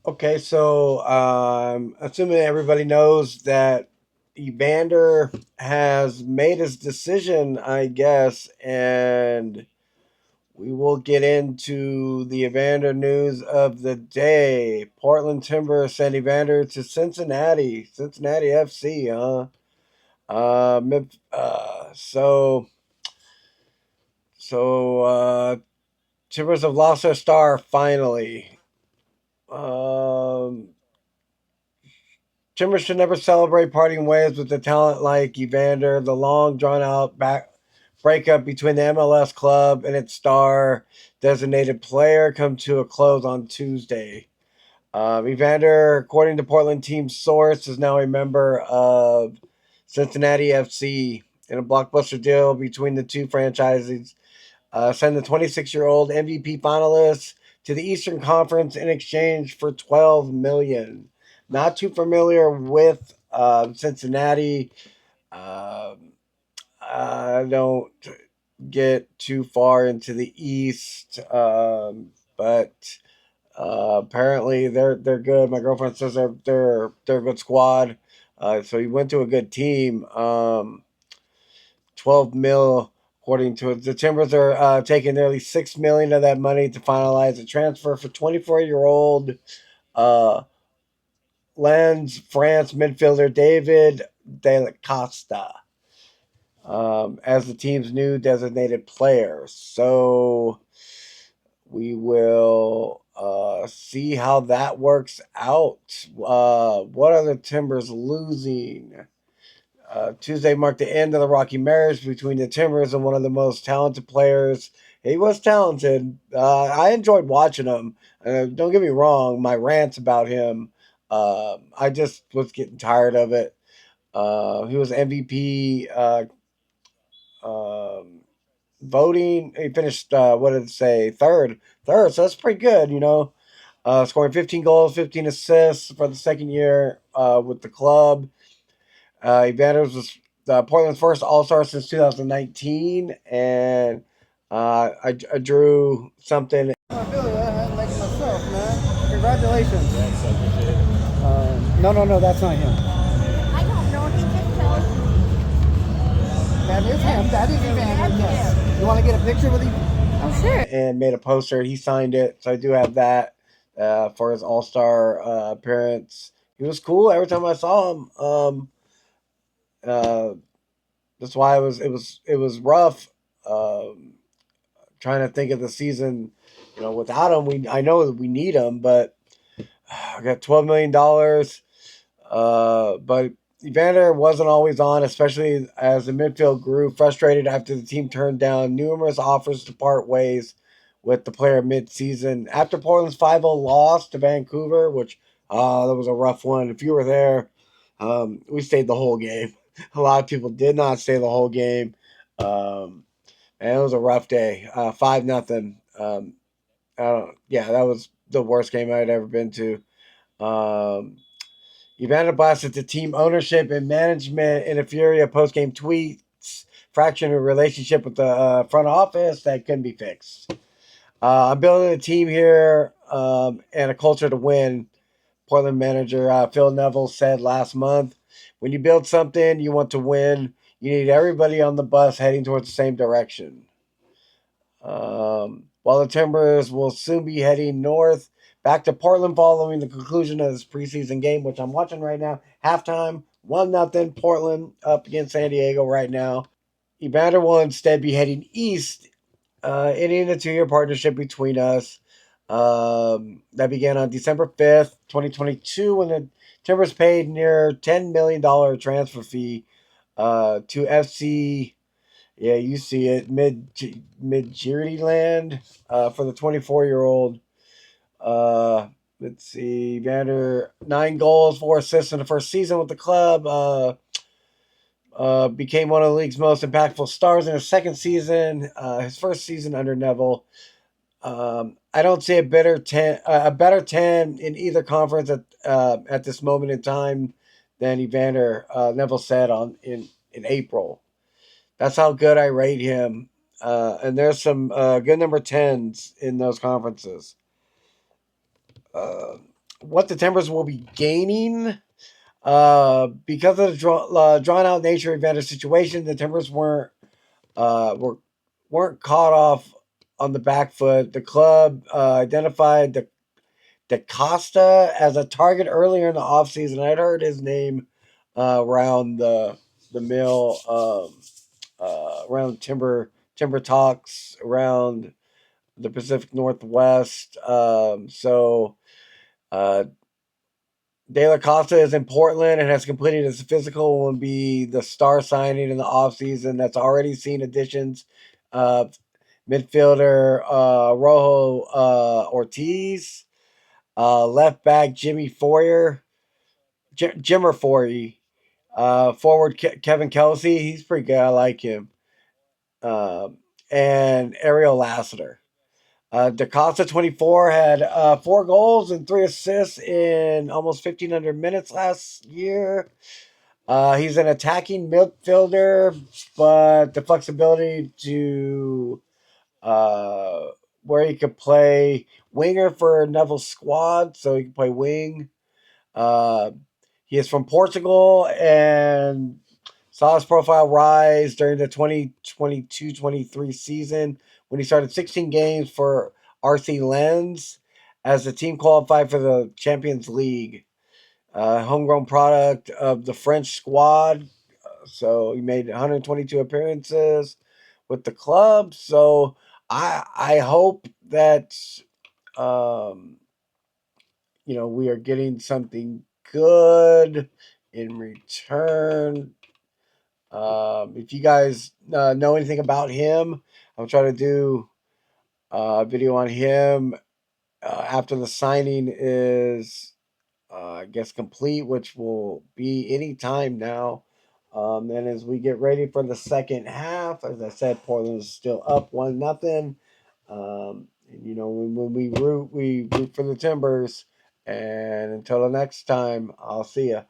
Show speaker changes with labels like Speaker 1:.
Speaker 1: Okay, so assuming everybody knows that Evander has made his decision, I guess, and we will get into the Evander news of the day. Portland Timbers sent Evander to Cincinnati FC, huh? So Timbers have lost their star finally. Um, Timbers should never celebrate parting ways with a talent like Evander. The long, drawn out breakup between the MLS club and its star designated player come to a close on Tuesday. Evander, according to Portland team source, is now a member of Cincinnati FC in a blockbuster deal between the two franchises. Send the 26-year-old MVP finalist to the Eastern Conference in exchange for 12 million. Not too familiar with Cincinnati. Um, I don't get too far into the East, but apparently they're good. My girlfriend says they're a good squad. So he went to a good team. 12 mil, according to it. The Timbers are taking nearly 6 million of that money to finalize a transfer for 24-year-old uh, Lens France midfielder David De La Costa as the team's new designated player. So we will see how that works out. What are the Timbers losing? Tuesday marked the end of the rocky marriage between the Timbers and one of the most talented players. He was talented. I enjoyed watching him. Don't get me wrong, my rants about him, I just was getting tired of it. He was MVP um, voting. He finished, what did it say? Third. So that's pretty good, scoring 15 goals, 15 assists for the second year with the club. Evander was Portland's first All Star since 2019, and I drew something. Billy, I had to make it myself, man. Congratulations.
Speaker 2: Thanks, I appreciate it.
Speaker 1: No, that's not him.
Speaker 3: I don't know. He just tells
Speaker 1: That is him. That is Evander. Yes. You want to get a picture with him?
Speaker 3: Oh, sure.
Speaker 1: And made a poster. He signed it, so I do have that for his All Star appearance. He was cool every time I saw him. Uh, that's why it was rough. Um, Trying to think of the season, without him, I know that we need him, but I got $12 million. But Evander wasn't always on, especially as the midfield grew frustrated after the team turned down numerous offers to part ways with the player mid-season. After Portland's 5-0 loss to Vancouver, which that was a rough one. If you were there, we stayed the whole game. A lot of people did not stay the whole game. Um, and it was a rough day. 5-0. I don't. Yeah, that was the worst game I'd ever been to. Um, Evander blasted the team ownership and management in a fury of post-game tweets, fracturing a relationship with the front office that couldn't be fixed. I'm building a team here and a culture to win. Portland manager Phil Neville said last month, "When you build something, you want to win. You need everybody on the bus heading towards the same direction." While the Timbers will soon be heading north back to Portland following the conclusion of this preseason game, which I'm watching right now. Halftime, 1-0 Portland up against San Diego right now. Evander will instead be heading east, ending a 2-year partnership between us. That began on December 5th, 2022, when the Timbers paid near $10 million transfer fee to FC. Yeah, you see it mid Land for the 24-year-old. Uh, let's see, Vander 9 goals, 4 assists in the first season with the club. Became one of the league's most impactful stars in his second season. His first season under Neville. I don't see a better 10 in either conference at this moment in time than Evander. Neville said in April. That's how good I rate him. And there's some good number 10s in those conferences. Uh, what the Timbers will be gaining. Because of the drawn out nature of Evander's situation, the Timbers weren't caught off on the back foot. The club identified the Costa as a target earlier in the offseason. I'd heard his name around the mill, around timber talks around the Pacific Northwest. Uh, De La Costa is in Portland and has completed his physical and will be the star signing in the offseason. That's already seen additions. Uh, Midfielder Rojo Ortiz, left back Jimmy Foyer, Jimmer Foyer, forward Kevin Kelsey. He's pretty good. I like him. And Ariel Lassiter. DaCosta 24 had 4 goals and 3 assists in almost 1,500 minutes last year. He's an attacking midfielder, but the flexibility to where he could play winger for Neville's squad, so he can play wing. Uh, he is from Portugal and saw his profile rise during the 2022-23 season when he started 16 games for RC Lens as the team qualified for the Champions League. Homegrown product of the French squad. So he made 122 appearances with the club. So I hope that um, we are getting something good in return. If you guys know anything about him, I'll try to do a video on him after the signing is, I guess, complete, which will be any time now. And as we get ready for the second half, as I said, Portland is still up 1-0. And, when we root for the Timbers. And until the next time, I'll see you.